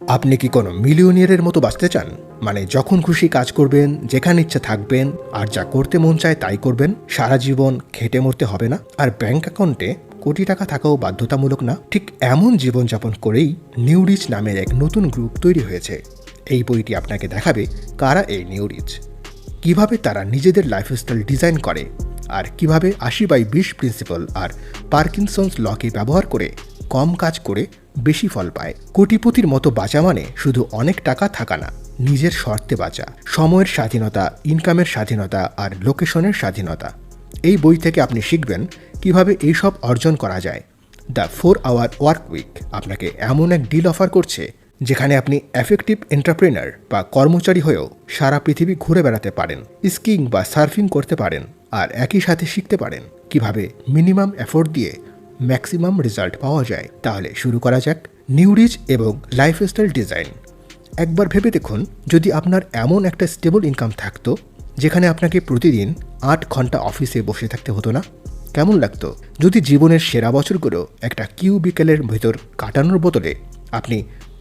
আপনি কি কোনো মিলিয়নিয়ারের মতো বাঁচতে চান? মানে যখন খুশি কাজ করবেন, যেখানে ইচ্ছা থাকবেন, আর যা করতে মন চায় তাই করবেন, সারা জীবন খেটে মরতে হবে না, আর ব্যাংক অ্যাকাউন্টে কোটি টাকা থাকাও বাধ্যতামূলক না? ঠিক এমন জীবনযাপন করেই নিউ রিচ নামের এক নতুন গ্রুপ তৈরি হয়েছে। এই বইটি আপনাকে দেখাবে কারা এই নিউ রিচ, কীভাবে তারা নিজেদের লাইফস্টাইল ডিজাইন করে, আর কিভাবে 80/20 প্রিন্সিপাল আর পার্কিনসন্স লকে ব্যবহার করে কম কাজ করে বেশি ফল পায়। কোটিপতির মতো বাঁচা মানে শুধু অনেক টাকা থাকা না, নিজের শর্তে বাঁচা, সময়ের স্বাধীনতা, ইনকামের স্বাধীনতা আর লোকেশনের স্বাধীনতা। এই বই থেকে আপনি শিখবেন কিভাবে এইসব অর্জন করা যায়। দ্য 4 আওয়ার ওয়ার্ক উইক আপনাকে এমন এক ডিল অফার করছে যেখানে আপনি এফেক্টিভ এন্টারপ্রেনার বা কর্মচারী হয়েও সারা পৃথিবী ঘুরে বেড়াতে পারেন, স্কিং বা সার্ফিং করতে পারেন, আর একই সাথে শিখতে পারেন কিভাবে মিনিমাম এফোর্ট দিয়ে ম্যাক্সিমাম রেজাল্ট পাওয়া যায়। তাহলে শুরু করা যাক নিউ রিচ এবং লাইফস্টাইল ডিজাইন। একবার ভেবে দেখুন, যদি আপনার এমন একটা স্টেবল ইনকাম থাকতো যেখানে আপনাকে প্রতিদিন 8 ঘন্টা অফিসে বসে থাকতে হতো না, কেমন লাগতো? যদি জীবনের সেরা বছরগুলো একটা কিউবিকেলের ভেতর কাটানোর বদলে আপনি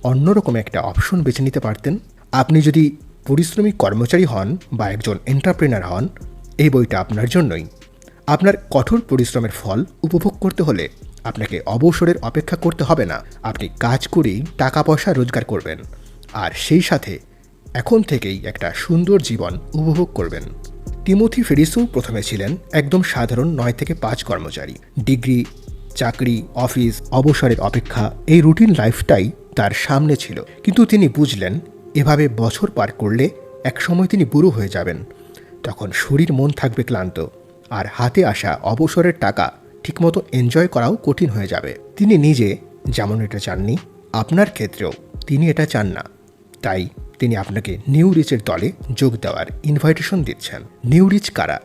অন্যরকম একটা অপশন বেছে নিতে পারতেন। আপনি যদি পরিশ্রমী কর্মচারী হন বা একজন এন্টারপ্রেনার হন, এই বইটা আপনার জন্যই। আপনার কঠোর পরিশ্রমের ফল উপভোগ করতে হলে আপনাকে অবসরের অপেক্ষা করতে হবে না। আপনি কাজ করেই টাকা পয়সা রোজগার করবেন, আর সেই সাথে এখন থেকেই একটা সুন্দর জীবন উপভোগ করবেন। টিমোথি ফেরিসও প্রথমে ছিলেন একদম সাধারণ 9 থেকে 5 কর্মচারী। ডিগ্রি, চাকরি, অফিস, অবসরের অপেক্ষা, এই রুটিন লাইফটাই তার সামনে ছিল। কিন্তু তিনি বুঝলেন এভাবে বছর পার করলে একসময় তিনি বুড়ো হয়ে যাবেন। তখন শরীর মন থাকবে ক্লান্ত, আর হাতে আসা অবসরের টাকা ঠিকমতো এনজয় করাও কঠিন হয়ে যাবে। তিনি নিজে যেমন এটা চাননি, আপনার ক্ষেত্রেও তিনি এটা চান না। তাই তিনি আপনাকে নিউ রিচের দলে যোগ দেওয়ার ইনভাইটেশন দিচ্ছেন। নিউ রিচ কারা?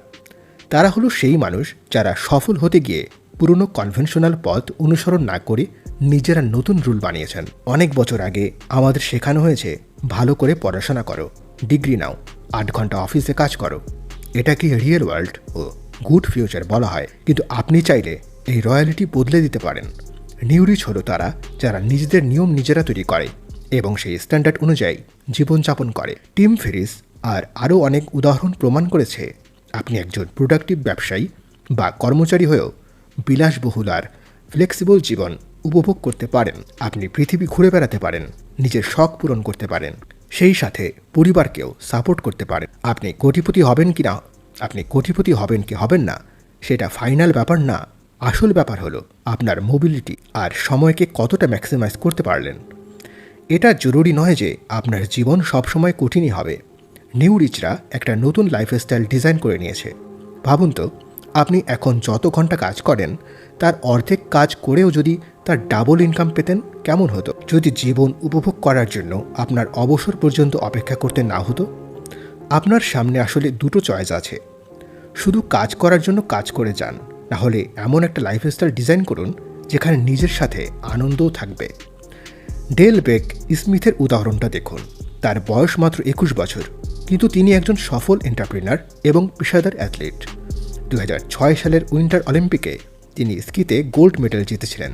তারা হলো সেই মানুষ যারা সফল হতে গিয়ে পুরনো কনভেনশনাল পথ অনুসরণ না করে নিজেরা নতুন রুল বানিয়েছেন। অনেক বছর আগে আমাদের শেখানো হয়েছে, ভালো করে পড়াশোনা করো, ডিগ্রি নাও, 8 ঘন্টা অফিসে কাজ করো। এটাকে রিয়েল ওয়ার্ল্ড ও গুড ফিউচার বলা হয়। কিন্তু আপনি চাইলে এই রয়্যালিটি বদলে দিতে পারেন। নিউ রিচ হলো তারা যারা নিজেদের নিয়ম নিজেরা তৈরি করে এবং সেই স্ট্যান্ডার্ড অনুযায়ী জীবনযাপন করে। টিম ফেরিস আর আরও অনেক উদাহরণ প্রমাণ করেছে, আপনি একজন প্রোডাক্টিভ ব্যবসায়ী বা কর্মচারী হয়েও বিলাসবহুল আর ফ্লেক্সিবল জীবন উপভোগ করতে পারেন। আপনি পৃথিবী ঘুরে বেড়াতে পারেন, নিজের শখ পূরণ করতে পারেন, সেই সাথে পরিবারকেও সাপোর্ট করতে পারেন। আপনি কোটিপতি হবেন কি হবেন না সেটা ফাইনাল ব্যাপার না। আসল ব্যাপার হলো আপনার মোবিলিটি আর সময়কে কতটা ম্যাক্সিমাইজ করতে পারলেন। এটা জরুরি নয় যে আপনার জীবন সবসময় কঠিনই হবে। নিউ রিচরা একটা নতুন লাইফস্টাইল ডিজাইন করে নিয়েছে। ভাবুন তো, আপনি এখন যত ঘন্টা কাজ করেন তার অর্ধেক কাজ করেও যদি তার ডাবল ইনকাম পেতেন, কেমন হতো? যদি জীবন উপভোগ করার জন্য আপনার অবসর পর্যন্ত অপেক্ষা করতে না হতো। আপনার সামনে আসলে দুটো চয়েস আছে। শুধু কাজ করার জন্য কাজ করে যান, না হলে এমন একটা লাইফস্টাইল ডিজাইন করুন যেখানে নিজের সাথে আনন্দও থাকবে। ডেল বেক স্মিথের উদাহরণটা দেখুন। তার বয়স মাত্র 21 বছর, কিন্তু তিনি একজন সফল এন্টারপ্রেনার এবং পেশাদার অ্যাথলিট। 2006 সালের উইন্টার অলিম্পিকে তিনি স্কিতে গোল্ড মেডেল জিতেছিলেন।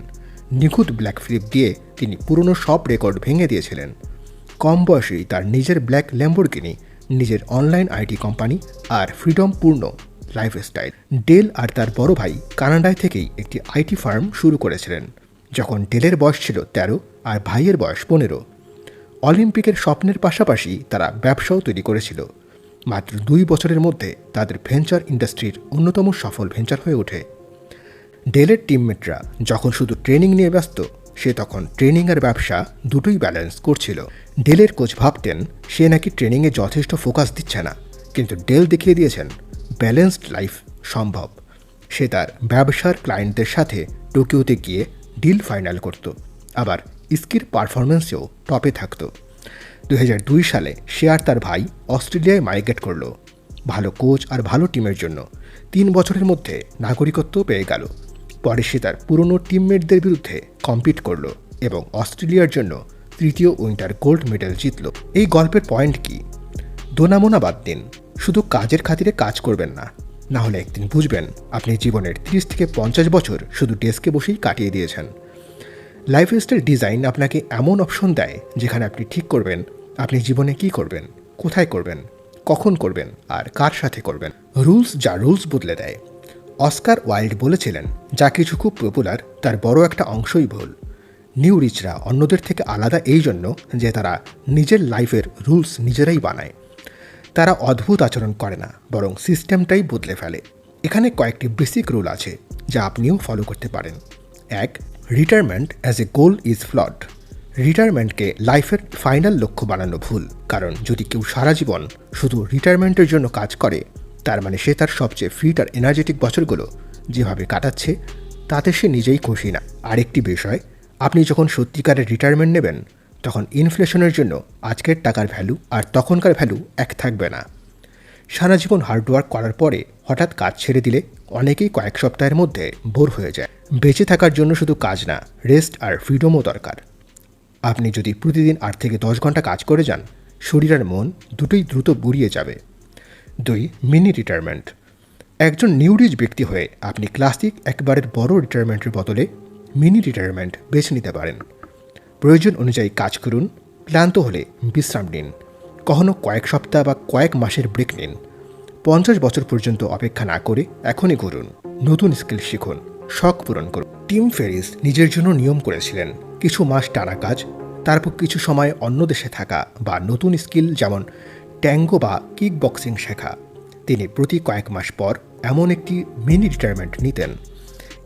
নিখুঁত ব্ল্যাক ফ্লিপ দিয়ে তিনি পুরনো সব রেকর্ড ভেঙে দিয়েছিলেন। কম বয়সেই তার নিজের ব্ল্যাক ল্যাম্বরগিনি, নিজের অনলাইন আইটি কোম্পানি আর ফ্রিডমপূর্ণ লাইফস্টাইল। ডেল আর তার বড় ভাই কানাডায় থেকেই একটি আইটি ফার্ম শুরু করেছিলেন যখন ডেলের বয়স ছিল 13 আর ভাইয়ের বয়স 15। অলিম্পিকের স্বপ্নের পাশাপাশি তারা ব্যবসাও তৈরি করেছিল। মাত্র 2 বছরের মধ্যে তাদের ভেঞ্চার ইন্ডাস্ট্রির অন্যতম সফল ভেঞ্চার হয়ে ওঠে। ডেলের টিমমেটরা যখন শুধু ট্রেনিং নিয়ে ব্যস্ত, সে তখন ট্রেনিং আর ব্যবসা দুটোই ব্যালেন্স করছিল। ডেলের কোচ ভাবতেন সে নাকি ট্রেনিংয়ে যথেষ্ট ফোকাস দিচ্ছে না, কিন্তু ডেল দেখিয়ে দিয়েছেন ব্যালেন্সড লাইফ সম্ভব। সে তার ব্যবসার ক্লায়েন্টদের সাথে টোকিওতে গিয়ে ডিল ফাইনাল করত, আবার স্কির পারফরমেন্সেও টপে থাকত। 2002 সালে সে আর তার ভাই অস্ট্রেলিয়ায় মাইগ্রেট করল, ভালো কোচ আর ভালো টিমের জন্য। 3 বছরের মধ্যে নাগরিকত্ব পেয়ে গেল। পরে সে তার পুরনো টিমমেটদের বিরুদ্ধে কম্পিট করল এবং অস্ট্রেলিয়ার জন্য 3য় উইন্টার গোল্ড মেডেল জিতল। এই গল্পের পয়েন্ট কি? দোনামোনা বাদ দিন, শুধু কাজের খাতিরে কাজ করবেন না, না হলে একদিন বুঝবেন আপনি জীবনের 30 থেকে 50 বছর শুধু ডেস্কে বসেই কাটিয়ে দিয়েছেন। লাইফস্টাইল ডিজাইন আপনাকে এমন অপশন দেয় যেখানে আপনি ঠিক করবেন আপনি জীবনে কি করবেন, কোথায় করবেন, কখন করবেন আর কার সাথে করবেন। রুলস বদলে দেয়। অস্কার ওয়াইল্ড বলেছিলেন, যা কিছু খুব পপুলার তার বড় একটা অংশই ভুল। নিউ রিচরা অন্যদের থেকে আলাদা এই জন্য যে তারা নিজের লাইফের রুলস নিজেরাই বানায়। তারা অদ্ভুত আচরণ করে না, বরং সিস্টেমটাই বদলে ফেলে। এখানে কয়েকটি বেসিক রুল আছে যা আপনিও ফলো করতে পারেন। 1. Retirement as a goal is flawed. রিটায়ারমেন্টকে লাইফের ফাইনাল লক্ষ্য বানানো ভুল, কারণ যদি কেউ সারা জীবন শুধু রিটায়ারমেন্টের জন্য কাজ করে, তার মানে সে তার সবচেয়ে ফিট আর এনার্জেটিক বছরগুলো যেভাবে কাটাচ্ছে তাতে সে নিজেই খুশি না। আরেকটি বিষয়, আপনি যখন সত্যিকারের রিটায়ারমেন্ট নেবেন তখন ইনফ্লেশনের জন্য আজকের টাকার ভ্যালু আর তখনকার ভ্যালু এক থাকবে না। সারা জীবন হার্ডওয়ার্ক করার পরে হঠাৎ কাজ ছেড়ে দিলে অনেকেই কয়েক সপ্তাহের মধ্যে বোর হয়ে যায়। বেঁচে থাকার জন্য শুধু কাজ না, রেস্ট আর ফ্রিডমও দরকার। আপনি যদি প্রতিদিন 8 থেকে 10 ঘন্টা কাজ করে যান, শরীর আর মন দুটোই দ্রুত বুড়িয়ে যাবে। 2. Mini retirement. একজন নিউ রিচ ব্যক্তি হয়ে আপনি ক্লাসিক একবারের বড় রিটায়ারমেন্টের বদলে মিনি রিটায়ারমেন্ট বেছে নিতে পারেন। প্রয়োজন অনুযায়ী কাজ করুন, ক্লান্ত হলে বিশ্রাম নিন, কখনো কয়েক সপ্তাহ বা কয়েক মাসের ব্রেক নিন। 50 বছর পর্যন্ত অপেক্ষা না করে এখনই ঘুরুন, নতুন স্কিল শিখুন, শখ পূরণ করুন। টিম ফেরিস নিজের জন্য নিয়ম করেছিলেন, কিছু মাস টানা কাজ, তারপর কিছু সময় অন্য দেশে থাকা বা নতুন স্কিল যেমন ট্যাঙ্গো বা কিক বক্সিং শেখা। তিনি প্রতি কয়েক মাস পর এমন একটি মিনি রিটায়ারমেন্ট নিতেন।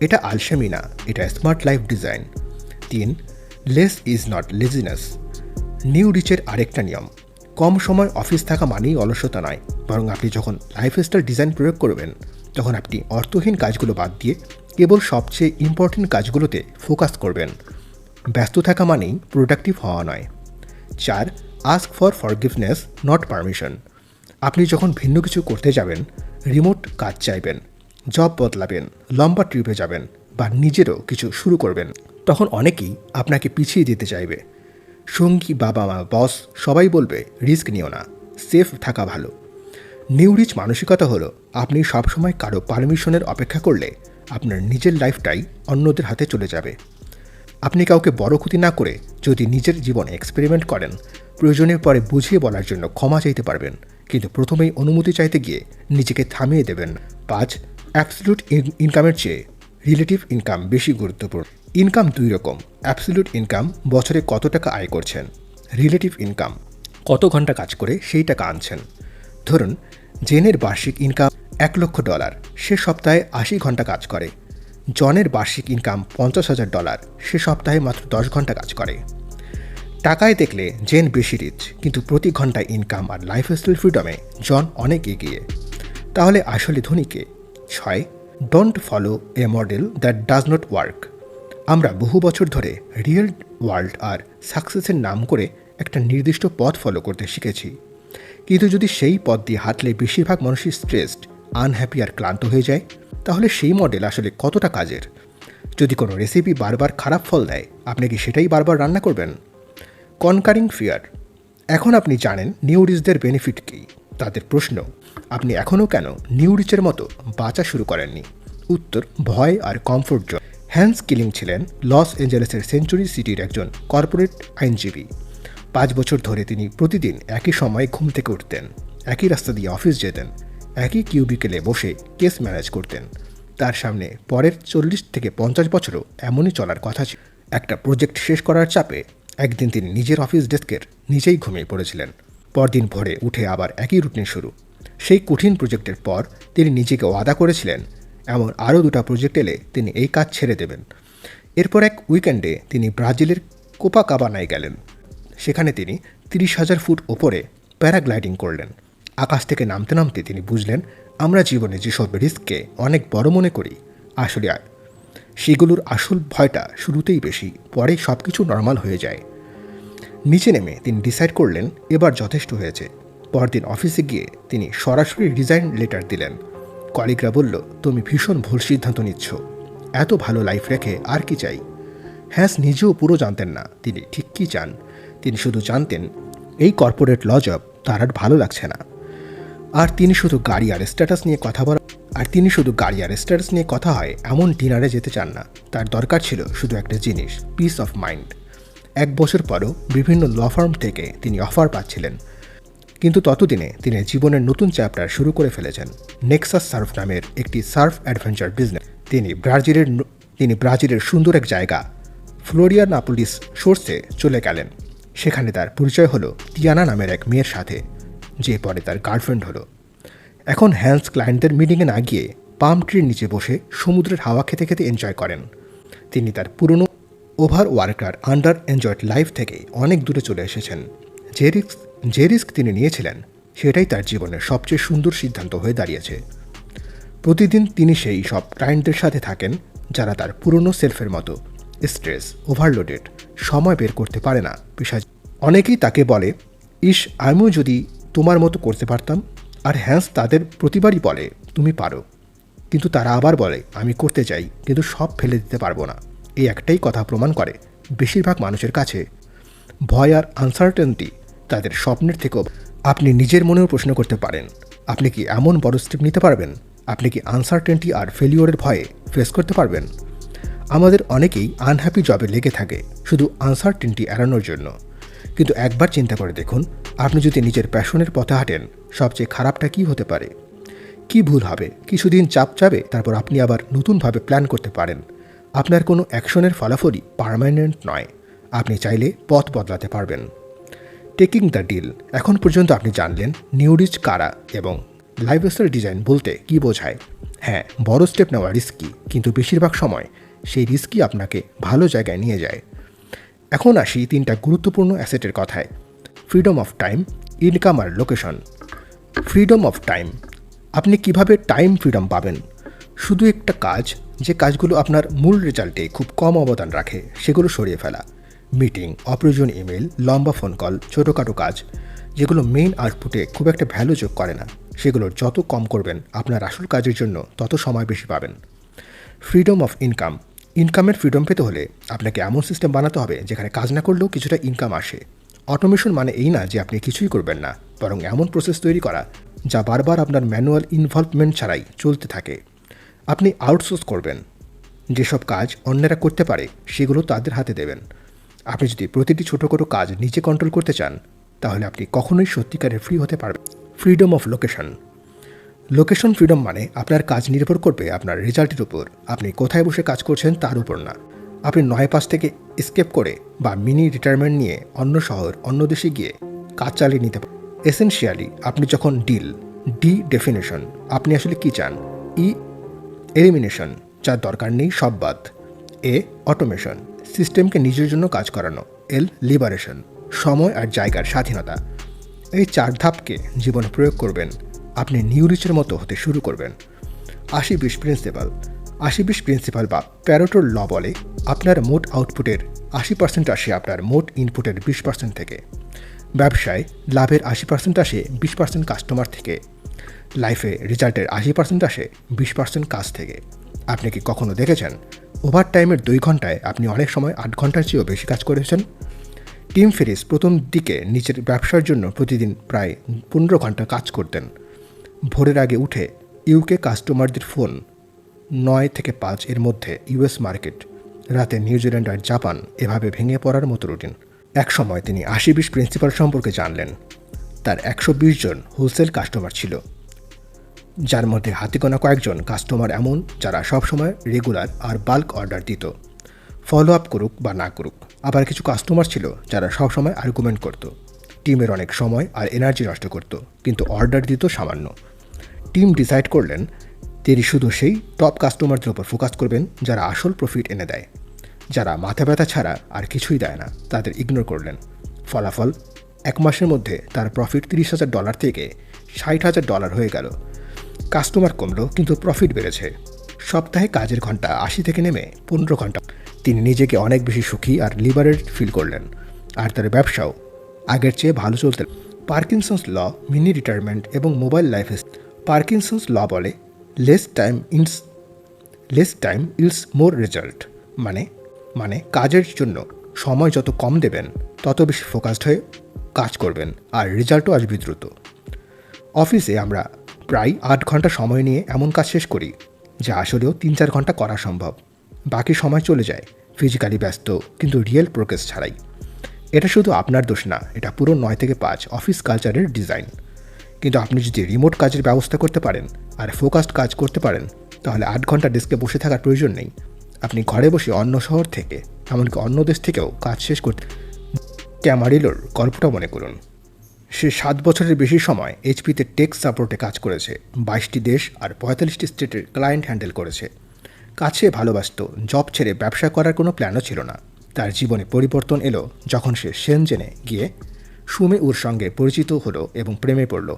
এটা আলসেমি না, এটা smart life design. 3. Less is not laziness. New রিচের আরেকটা নিয়ম, কম সময় অফিস থাকা মানেই অলসতা নয়, বরং আপনি যখন লাইফস্টাইল ডিজাইন প্রয়োগ করবেন তখন আপনি অর্থহীন কাজগুলো বাদ দিয়ে কেবল সবচেয়ে ইম্পর্টেন্ট কাজগুলোতে ফোকাস করবেন। ব্যস্ত থাকা মানেই প্রোডাক্টিভ হওয়া নয়। 4. Ask for forgiveness not permission. আপনি যখন ভিন্ন কিছু করতে যাবেন, রিমোট কাজ চাইবেন, জব বদলাবেন, লম্বা ট্রিপে যাবেন বা নিজেরও কিছু শুরু করবেন, তখন অনেকেই আপনাকে পিছিয়ে দিতে চাইবে। সঙ্গী, বাবা মা, বস সবাই বলবে রিস্ক নিও না, সেফ থাকা ভালো। নিউ রিচ মানসিকতা হলো, আপনি সবসময় কারো পারমিশনের অপেক্ষা করলে আপনার নিজের লাইফটাই অন্যদের হাতে চলে যাবে। আপনি কাউকে বড় ক্ষতি না করে যদি নিজের জীবনে এক্সপেরিমেন্ট করেন, প্রয়োজনের পরে বুঝিয়ে বলার জন্য ক্ষমা চাইতে পারবেন, কিন্তু প্রথমেই অনুমতি চাইতে গিয়ে নিজেকে থামিয়ে দেবেন। 5. অ্যাবসলিউট ইনকামের চেয়ে রিলেটিভ ইনকাম বেশি গুরুত্বপূর্ণ। ইনকাম 2 রকম। অ্যাবসলিউট ইনকাম, বছরে কত টাকা আয় করছেন। রিলেটিভ ইনকাম, কত ঘন্টা কাজ করে সেই টাকা আনছেন। ধরুন, জেনের বার্ষিক ইনকাম $1,00,000, সে সপ্তাহে 80 ঘন্টা কাজ করে। জনের বার্ষিক ইনকাম $50,000, সে সপ্তাহে মাত্র 10 ঘন্টা কাজ করে। টাকায় দেখলে জেন বেশি রিচ, কিন্তু প্রতি ঘন্টায় ইনকাম আর লাইফস্টাইল ফ্রিডমে জন অনেক এগিয়ে। তাহলে আসলে ধনী কে? 6. Don't follow A model that does not work. আমরা বহু বছর ধরে রিয়েল ওয়ার্ল্ড আর সাকসেসের নাম করে একটা নির্দিষ্ট পথ ফলো করতে শিখেছি, কিন্তু যদি সেই পথ দিয়ে হাঁটলে বেশিরভাগ মানুষই স্ট্রেসড, আনহ্যাপি আর ক্লান্ত হয়ে যায়, তাহলে সেই মডেল আসলে কতটা কাজের? যদি কোনো রেসিপি বারবার খারাপ ফল দেয়, আপনি কি সেটাই বারবার রান্না করবেন? Conquering fear. এখন আপনি জানেন নিউ রিচদের বেনিফিট কী। তাদের প্রশ্ন, আপনি এখনও কেন নিউ রিচের মতো বাঁচা শুরু করেননি? উত্তর, ভয় আর কমফোর্ট জোন। হ্যান্স কিলিং ছিলেন লস অ্যাঞ্জেলেসের সেঞ্চুরি সিটির একজন কর্পোরেট আইনজীবী। 5 বছর ধরে তিনি প্রতিদিন একই সময়ে ঘুম থেকে উঠতেন, একই রাস্তা দিয়ে অফিস যেতেন, একই কিউবিকেলে বসে কেস ম্যানেজ করতেন। তার সামনে পরের 40 থেকে 50 বছরও এমনই চলার কথা ছিল। একটা প্রজেক্ট শেষ করার চাপে একদিন তিনি নিজের অফিস ডেস্কের নিচেই ঘুমিয়ে পড়েছিলেন। পরদিন ভোরে উঠে আবার একই রুটিন শুরু। সেই কঠিন প্রজেক্টের পর তিনি নিজেকে ওয়াদা করেছিলেন, এমন আরও 2টা প্রজেক্ট এলে তিনি এই কাজ ছেড়ে দেবেন। এরপর এক উইকেন্ডে তিনি ব্রাজিলের কোপাকাবানায় গেলেন। সেখানে তিনি 30,000 ফুট ওপরে প্যারাগ্লাইডিং করলেন। আকাশ থেকে নামতে নামতে তিনি বুঝলেন, আমরা জীবনে যেসব রিস্ককে অনেক বড় মনে করি, আসলে সেগুলোর আসল ভয়টা শুরুতেই বেশি, পরে সব কিছু নর্মাল হয়ে যায়। নিচে নেমে তিনি ডিসাইড করলেন এবার যথেষ্ট হয়েছে। পরদিন অফিসে গিয়ে তিনি সরাসরি রিজাইন লেটার দিলেন। কলিগরা বলল, তুমি ভীষণ ভুল সিদ্ধান্ত নিচ্ছ, এত ভালো লাইফ রেখে আর কি চাই? হ্যান্স নিজেও পুরো জানতেন না তিনি ঠিক কী চান। তিনি শুধু জানতেন এই কর্পোরেট ল জব তার আর ভালো লাগছে না। আর তিনি শুধু গাড়ি আর স্ট্যাটাস নিয়ে কথা বলা আর তিনি শুধু গাড়ি আর স্ট্যাটাস নিয়ে কথা হয় এমন ডিনারে যেতে চান না। তার দরকার ছিল শুধু একটা জিনিস, পিস অফ মাইন্ড। 1 বছর পরও বিভিন্ন ল ফার্ম থেকে তিনি অফার পাচ্ছিলেন, কিন্তু ততদিনে তিনি জীবনের নতুন চ্যাপ্টার শুরু করে ফেলেছেন। নেক্সাস সার্ফ নামের একটি সার্ফ অ্যাডভেঞ্চার বিজনেস। তিনি ব্রাজিলের সুন্দর এক জায়গা ফ্লোরিয়ানাপোলিস শোর্সে চলে গেলেন। সেখানে তার পরিচয় হলো টিয়ানা নামের এক মেয়ের সাথে, যে পরে তার গার্লফ্রেন্ড হলো। এখন হ্যান্স ক্লায়েন্টদের মিটিংয়ে না গিয়ে পাম ট্রির নিচে বসে সমুদ্রের হাওয়া খেতে খেতে এনজয় করেন। তিনি তার পুরনো over worker under enjoyed life থেকে অনেক দূরে চলে এসেছেন। যে রিস্ক তিনি নিয়েছিলেন সেটাই তার জীবনের সবচেয়ে সুন্দর সিদ্ধান্ত হয়ে দাঁড়িয়েছে। প্রতিদিন তিনি সেই সব ক্লায়েন্টদের সাথে থাকেন যারা তার পুরনো সেলফের মতো স্ট্রেস, ওভারলোডেড, সময় বের করতে পারে না, পেশায়। অনেকেই তাকে বলে, ইস আমিও যদি তোমার মতো করতে পারতাম। আর হ্যান্স তাদের প্রতিবারই বলে, তুমি পারো। কিন্তু তারা আবার বলে, আমি করতে চাই কিন্তু সব ফেলে দিতে পারবো না। এই একটাই কথা প্রমাণ করে বেশিরভাগ মানুষের কাছে ভয় আর আনসার্টেনটি তাদের স্বপ্নের থেকেও। আপনি নিজের মনেও প্রশ্ন করতে পারেন, আপনি কি এমন বড় স্টেপ নিতে পারবেন? আপনি কি আনসার্টেনটি আর ফেলিওরের ভয়ে ফেস করতে পারবেন? আমাদের অনেকেই আনহ্যাপি জবে লেগে থাকে শুধু আনসার্টেনটি এড়ানোর জন্য। কিন্তু একবার চিন্তা করে দেখুন, আপনি যদি নিজের প্যাশনের পথে হাঁটেন, সবচেয়ে খারাপটা কী হতে পারে? কি ভুল হবে? কিছুদিন চাপ যাবে, তারপর আপনি আবার নতুনভাবে প্ল্যান করতে পারেন। আপনার কোনো অ্যাকশনের ফলাফলই পার্মানেন্ট নয়। আপনি চাইলে পথ বদলাতে পারবেন। Taking the deal. এখন পর্যন্ত আপনি জানলেন নিউ রিচ কারা এবং লাইফস্টাইল ডিজাইন বলতে কী বোঝায়। হ্যাঁ, বড় স্টেপ নেওয়া রিস্কি, কিন্তু বেশিরভাগ সময় সেই রিস্কই আপনাকে ভালো জায়গায় নিয়ে যায়। এখন আসি 3টা গুরুত্বপূর্ণ অ্যাসেটের কথায়। ফ্রিডম অফ টাইম, ইনকাম আর লোকেশন। Freedom of time. আপনি কিভাবে টাইম ফ্রিডম পাবেন? শুধু একটা কাজ, যে কাজগুলো আপনার মূল রেজাল্টে খুব কম অবদান রাখে সেগুলো সরিয়ে ফেলা। মিটিং, অপ্রয়োজনীয় ইমেল, লম্বা ফোন কল, ছোটোখাটো কাজ যেগুলো মেইন আউটপুটে খুব একটা ভ্যালু যোগ করে না, সেগুলো যত কম করবেন আপনার আসল কাজের জন্য তত সময় বেশি পাবেন। Freedom of income. ইনকামের ফ্রিডম পেতে হলে আপনাকে এমন সিস্টেম বানাতে হবে যেখানে কাজ না করলেও কিছুটা ইনকাম আসে। অটোমেশন মানে এই না যে আপনি কিছুই করবেন না, বরং এমন প্রসেস তৈরি করা যা বারবার আপনার ম্যানুয়াল ইনভলভমেন্ট ছাড়াই চলতে থাকে। আপনি আউটসোর্স করবেন, যেসব কাজ অন্যেরা করতে পারে সেগুলো তাদের হাতে দেবেন। আপনি যদি প্রতিটি ছোটো কাজ নিজে কন্ট্রোল করতে চান, তাহলে আপনি কখনোই সত্যিকারের ফ্রি হতে পারবেন। Freedom of location. Location freedom মানে আপনার কাজ নির্ভর করবে আপনার রেজাল্টের উপর, আপনি কোথায় বসে কাজ করছেন তার উপর না। আপনি 9-5 থেকে স্কেপ করে বা মিনি রিটায়ারমেন্ট নিয়ে অন্য শহর, অন্য দেশে গিয়ে কাজ চালিয়ে নিতে পারেন। এসেনশিয়ালি আপনি যখন ডি ডেফিনেশন, আপনি আসলে কী চান। ই এলিমিনেশন, যার দরকার নেই সব বাদ। এ অটোমেশন, সিস্টেমকে নিজের জন্য কাজ করানো। এল লিবারেশন, সময় আর জায়গার স্বাধীনতা। এই 4 ধাপকে জীবনে প্রয়োগ করবেন, আপনি নিউ রিচের মতো হতে শুরু করবেন। 80-20 প্রিন্সিপাল। 80-20 প্রিন্সিপাল বা প্যারেটোর ল বলে আপনার মোট আউটপুটের 80% আসে আপনার মোট ইনপুটের 20% থেকে। ব্যবসায় লাভের 80% আসে 20% কাস্টমার থেকে। লাইফে রেজাল্টের 80% আসে 20% কাজ থেকে। আপনি কি কখনো দেখেছেন ওভার টাইমের 2 ঘন্টায় আপনি অনেক সময় 8 ঘন্টার চেয়েও বেশি কাজ করেছেন? টিম ফেরিস প্রথম দিকে নিজের ব্যবসার জন্য প্রতিদিন প্রায় 15 ঘন্টা কাজ করতেন। ভোরের আগে উঠে ইউকে কাস্টমারদের ফোন, 9 থেকে 5 এর মধ্যে ইউএস মার্কেট, রাতে নিউজিল্যান্ড আর জাপান, এভাবে ভেঙে পড়ার মতো রুটিন। এক সময় তিনি 80-20 প্রিন্সিপাল সম্পর্কে জানলেন। তার 120 জন হোলসেল কাস্টমার ছিল, যার মধ্যে হাতে গোনা কয়েকজন কাস্টমার এমন যারা সবসময় রেগুলার আর বাল্ক অর্ডার দিত, ফলো আপ করুক বা না করুক। আবার কিছু কাস্টমার ছিল যারা সবসময় আর্গুমেন্ট করত, টিমের অনেক সময় আর এনার্জি নষ্ট করত, কিন্তু অর্ডার দিত সামান্য। টিম ডিসাইড করলেন তিনি শুধু সেই টপ কাস্টমারদের উপর ফোকাস করবেন যারা আসল প্রফিট এনে দেয়। যারা মাথা ব্যথা ছাড়া আর কিছুই দেয় না তাদের ইগনোর করলেন। ফলাফল, 1 মাসের মধ্যে তার প্রফিট $30,000 থেকে $60,000 হয়ে গেল। কাস্টমার কমলো কিন্তু প্রফিট বেড়েছে। সপ্তাহে কাজের ঘন্টা 80 থেকে নেমে 15 ঘন্টা। তিনি নিজেকে অনেক বেশি সুখী আর লিবারেটেড ফিল করলেন, আর তার ব্যবসাও আগের চেয়ে ভালো চলতে। পার্কিনসন্স ল, মিনি রিটায়ারমেন্ট এবং মোবাইল লাইফে। পার্কিনসন্স ল বলে লেস টাইম ইলস মোর রেজাল্ট। মানে কাজের জন্য সময় যত কম দেবেন তত বেশি ফোকাসড হয়ে কাজ করবেন আর রেজাল্টও আসবে দ্রুত। অফিসে আমরা প্রায় 8 ঘন্টা সময় নিয়ে এমন কাজ শেষ করি যা আসলেও 3-4 ঘন্টা করা সম্ভব। বাকি সময় চলে যায় ফিজিক্যালি ব্যস্ত কিন্তু রিয়েল প্রোগ্রেস ছাড়াই। এটা শুধু আপনার দোষ না, এটা পুরো 9 থেকে 5 অফিস কালচারের ডিজাইন। কিন্তু আপনি যদি রিমোট কাজের ব্যবস্থা করতে পারেন আর ফোকাসড কাজ করতে পারেন, তাহলে 8 ঘন্টা ডেস্কে বসে থাকার প্রয়োজন নেই। আপনি ঘরে বসে অন্য শহর থেকে, এমনকি অন্য দেশ থেকেও কাজ শেষ করতে। ক্যামারিলোর গল্পটা মনে করুন। সে 7 বছরের বেশি সময় এইচপিতে টেক সাপোর্টে কাজ করেছে, 22টি দেশ আর 45টি স্টেটের ক্লায়েন্ট হ্যান্ডেল করেছে। কাজ সে ভালোবাসত, জব ছেড়ে ব্যবসা করার কোনো প্ল্যানও ছিল না। তার জীবনে পরিবর্তন এলো যখন সে শেনজেনে গিয়ে সুমে উর সঙ্গে পরিচিত হলো এবং প্রেমে পড়ল।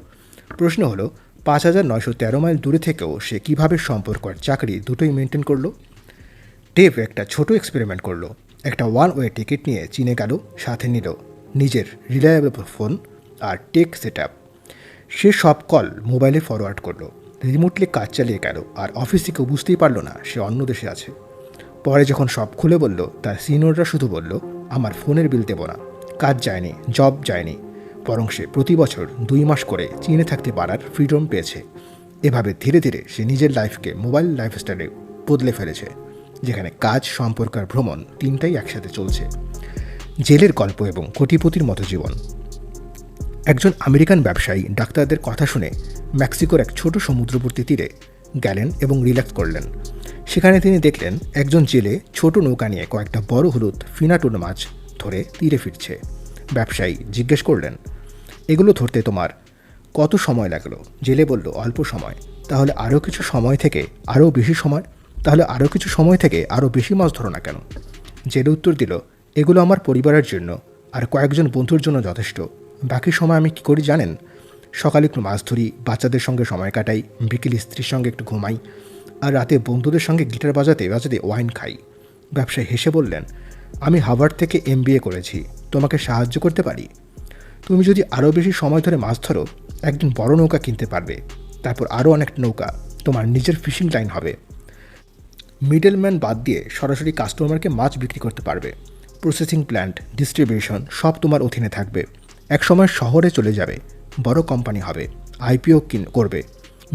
প্রশ্ন হলো 5913 মাইল দূরে থেকেও সে কীভাবে সম্পর্ক আর চাকরি দুটোই মেনটেন করলো। ডেভ একটা ছোট এক্সপেরিমেন্ট করলো। একটা ওয়ান ওয়ে টিকিট নিয়ে চীনে গেল, সাথে নিল নিজের রিলায়েবল ফোন আর টেক সেট আপ। সে সব কল মোবাইলে ফরওয়ার্ড করলো, রিমোটলি কাজ চালিয়ে গেল, আর অফিসে কেউ বুঝতেই পারল না সে অন্য দেশে আছে। পরে যখন সব খুলে বলল, তার সিনিয়ররা শুধু বলল, আমার ফোনের বিল দেব না। কাজ যায়নি, জব যায়নি, বরং সে প্রতি বছর 2 মাস করে চীনে থাকতে পারার ফ্রিডম পেয়েছে। এভাবে ধীরে ধীরে সে নিজের লাইফকে মোবাইল লাইফস্টাইলে বদলে ফেলেছে, যেখানে কাজ, সম্পর্ক আর ভ্রমণ তিনটাই একসাথে চলছে। জেলের গল্প এবং কোটিপতির মতো জীবন। একজন আমেরিকান ব্যবসায়ী ডাক্তারদের কথা শুনে মেক্সিকোর এক ছোট সমুদ্রবর্তী তীরে গেলেন এবং রিল্যাক্স করলেন। সেখানে তিনি দেখলেন একজন জেলে ছোট নৌকা নিয়ে কয়েকটা বড় হলুদ ফিনাটুনা মাছ ধরে তীরে ফিরছে। ব্যবসায়ী জিজ্ঞেস করলেন, এগুলো ধরতে তোমার কত সময় লাগলো? জেলে বলল, অল্প সময়। তাহলে আরও কিছু সময় থেকে আরও বেশি মাছ ধরো না কেন? জেলে উত্তর দিল, এগুলো আমার পরিবারের জন্য আর কয়েকজন বন্ধুর জন্য যথেষ্ট। বাকি সময় আমি কী করি জানেন? সকালে একটু মাছ ধরি, বাচ্চাদের সঙ্গে সময় কাটাই, বিকেলে স্ত্রীর সঙ্গে একটু ঘুমাই, আর রাতে বন্ধুদের সঙ্গে গিটার বাজাতে বাজাতে ওয়াইন খাই। ব্যবসায়ী হেসে বললেন, আমি হার্ভার্ড থেকে MBA করেছি, তোমাকে সাহায্য করতে পারি। তুমি যদি আরও বেশি সময় ধরে মাছ ধরো, একদিন বড় নৌকা কিনতে পারবে, তারপর আরও অনেক নৌকা, তোমার নিজের ফিশিং লাইন হবে। মিডলম্যান বাদ দিয়ে সরাসরি কাস্টমারকে মাছ বিক্রি করতে পারবে। প্রসেসিং প্ল্যান্ট, ডিস্ট্রিবিউশন সব তোমার অধীনে থাকবে। একসময় শহরে চলে যাবে, বড় কোম্পানি হবে, IPO করবে,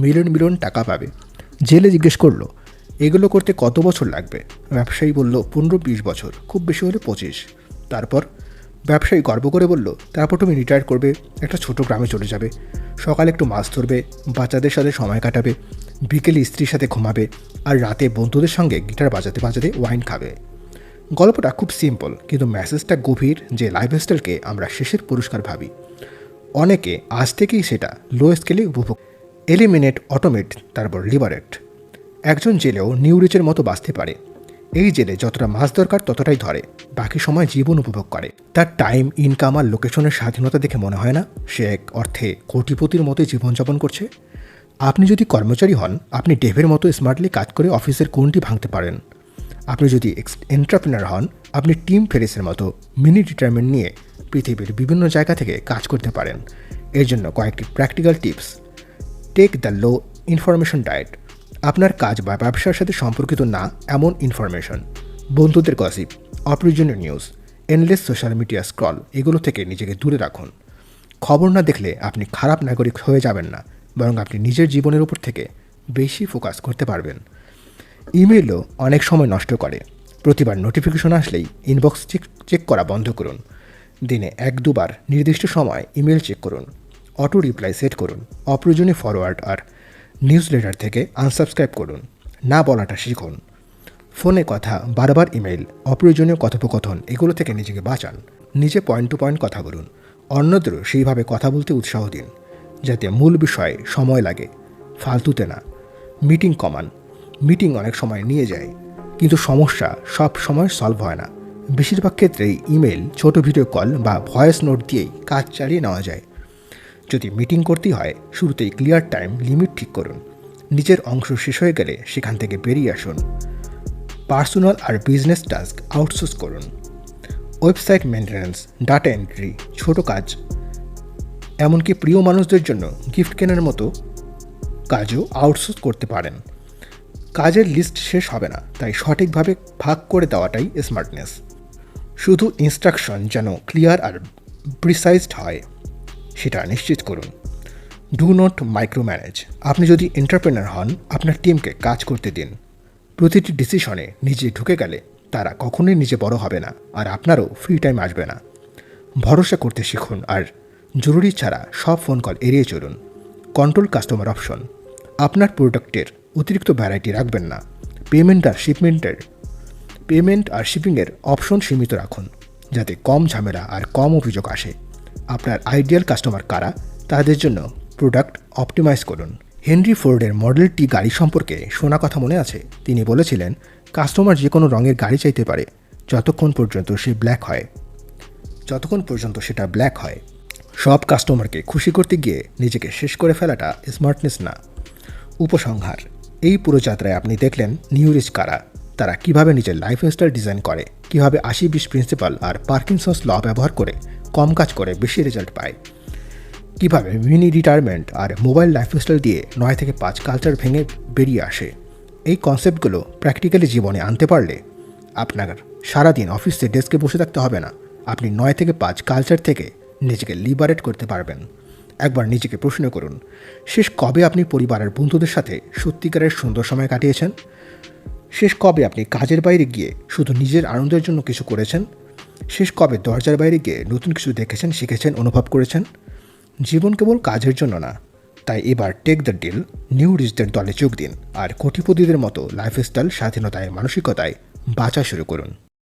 মিলিয়ন টাকা পাবে। জেলে জিজ্ঞেস করলো, এগুলো করতে কত বছর লাগবে? ব্যবসায়ী বলল, 15-20 বছর, খুব বেশি হলে 25। তারপর? ব্যবসায়ী গর্ব করে বলল, তারপর তুমি রিটায়ার করবে, একটা ছোট গ্রামে চলে যাবে, সকালে একটু মাছ ধরবে, বাচ্চাদের সাথে সময় কাটাবে, বিকেলে স্ত্রীর সাথে ঘুমাবে, আর রাতে বন্ধুদের সঙ্গে গিটার বাজাতে বাজাতে ওয়াইন খাবে। গল্পটা খুব সিম্পল, কিন্তু মেসেজটা গভীর, যে লাইফস্টাইলকে আমরা শেষের পুরস্কার ভাবি। অনেকে আজ থেকেই সেটা লো স্কেলে উপভোগ। এলিমিনেট, অটোমেট, তারপর লিবারেট। একজন জেলেও নিউ রিচের মতো বাঁচতে পারে। এই জেলে যতটা মাছ দরকার ততটাই ধরে, বাকি সময় জীবন উপভোগ করে। তার টাইম, ইনকাম আর লোকেশনের স্বাধীনতা দেখে মনে হয় না সে এক অর্থে কোটিপতির মতোই জীবনযাপন করছে। আপনি যদি কর্মচারী হন, আপনি ডেভের মতো স্মার্টলি কাজ করে অফিসের কোণটি ভাঙতে পারেন। আপনি যদি এন্টারপ্রেনার হন, আপনি টিম ফেরিসের মতো মিনি রিটায়ারমেন্ট নিয়ে পৃথিবীর বিভিন্ন জায়গা থেকে কাজ করতে পারেন। এর জন্য কয়েকটি practical tips. Take the low information diet. আপনার কাজ বা ব্যবসার সাথে সম্পর্কিত না এমন ইনফরমেশন, বন্ধুদের গসিপ, অপ্রয়োজনীয় news, endless social media scroll, এগুলো থেকে নিজেকে দূরে রাখুন। খবর না দেখলে আপনি খারাপ নাগরিক হয়ে যাবেন না, বরং আপনি নিজের জীবনের উপর থেকে বেশি ফোকাস করতে পারবেন। ইমেইলও অনেক সময় নষ্ট করে। প্রতিবার নোটিফিকেশন আসলেই ইনবক্স চেক করা বন্ধ করুন। দিনে 1-2 বার নির্দিষ্ট সময় ইমেল চেক করুন। অটো রিপ্লাই সেট করুন। অপ্রয়োজনীয় ফরওয়ার্ড আর নিউজ লেটার থেকে আনসাবস্ক্রাইব করুন। না বলাটা শিখুন। ফোনে কথা, বারবার ইমেইল, অপ্রয়োজনীয় কথোপকথন, এগুলো থেকে নিজেকে বাঁচান। নিজে পয়েন্ট টু পয়েন্ট কথা বলুন। অন্যদেরও সেইভাবে কথা বলতে উৎসাহ দিন, যাতে মূল বিষয়ে সময় লাগে, ফালতুতে না। মিটিং কমান। মিটিং অনেক সময় নিয়ে যায়, কিন্তু সমস্যা সব সময় সলভ হয় না। বেশিরভাগ ক্ষেত্রেই ইমেল, ছোট ভিডিও কল বা ভয়েস নোট দিয়েই কাজ চালিয়ে নেওয়া যায়। যদি মিটিং করতেই হয়, শুরুতেই ক্লিয়ার টাইম লিমিট ঠিক করুন। নিজের অংশ শেষ হয়ে গেলে সেখান থেকে বেরিয়ে আসুন। পার্সোনাল আর বিজনেস টাস্ক আউটসোর্স করুন। ওয়েবসাইট মেনটেন্যান্স, ডাটা এন্ট্রি, ছোট কাজ, এমনকি প্রিয় মানুষদের জন্য গিফট কেনার মতো কাজও আউটসোর্স করতে পারেন। কাজের লিস্ট শেষ হবে না, তাই সঠিকভাবে ভাগ করে দেওয়াটাই স্মার্টনেস। শুধু ইনস্ট্রাকশন যেন ক্লিয়ার আর প্রিসাইজড হয়, সেটা নিশ্চিত করুন। Do not micro manage. আপনি যদি এন্টারপ্রেনার হন, আপনার টিমকে কাজ করতে দিন। প্রতিটি ডিসিশনে নিজে ঢুকে গেলে তারা কখনোই নিজে বড় হবে না, আর আপনারও ফ্রি টাইম আসবে না। ভরসা করতে শিখুন, আর জরুরি ছাড়া সব ফোন কল এড়িয়ে চলুন। Control customer option. আপনার প্রোডাক্টের অতিরিক্ত ভ্যারাইটি রাখবেন না। পেমেন্ট আর শিপিংয়ের অপশন সীমিত রাখুন, যাতে কম ঝামেলা আর কম অভিযোগ আসে। আপনার আইডিয়াল কাস্টমার কারা, তাদের জন্য প্রোডাক্ট অপটিমাইজ করুন। হেনরি ফোর্ডের মডেল টি গাড়ি সম্পর্কে শোনা কথা মনে আছে? তিনি বলেছিলেন, কাস্টমার যে কোনো রঙের গাড়ি চাইতে পারে যতক্ষণ পর্যন্ত সেটা ব্ল্যাক হয়। সব কাস্টমারকে খুশি করতে গিয়ে নিজেকে শেষ করে ফেলাটা স্মার্টনেস না। উপসংহার: এই পুরো যাত্রায় আপনি দেখলেন নিউ রিচ কারা, তারা কিভাবে নিজের লাইফস্টাইল ডিজাইন করে, কিভাবে 80-20 প্রিন্সিপাল আর পার্কিনসন্স ল ব্যবহার করে কম কাজ করে বেশি রেজাল্ট পায়, কিভাবে মিনি রিটায়ারমেন্ট আর মোবাইল লাইফস্টাইল দিয়ে 9 থেকে 5 কালচার ভেঙে বেরিয়ে আসে। এই কনসেপ্টগুলো প্র্যাকটিক্যালি জীবনে আনতে পারলে আপনার সারাদিন অফিসে ডেস্কে বসে থাকতে হবে না। আপনি 9 থেকে 5 কালচার থেকে নিজেকে লিবারেট করতে পারবেন। একবার নিজেকে প্রশ্ন করুন, শেষ কবে আপনি পরিবারের বন্ধুদের সাথে সত্যিকারের সুন্দর সময় কাটিয়েছেন? শেষ কবে আপনি কাজের বাইরে গিয়ে শুধু নিজের আনন্দের জন্য কিছু করেছেন? শেষ কবে দরজার বাইরে গিয়ে নতুন কিছু দেখেছেন, শিখেছেন, অনুভব করেছেন? জীবন কেবল কাজের জন্য না। তাই এবার টেক দ্য ডিল, নিউ রিচদের দলে যোগ দিন আর কোটিপতিদের মতো লাইফস্টাইল স্বাধীনতায় মানসিকতায় বাঁচা শুরু করুন।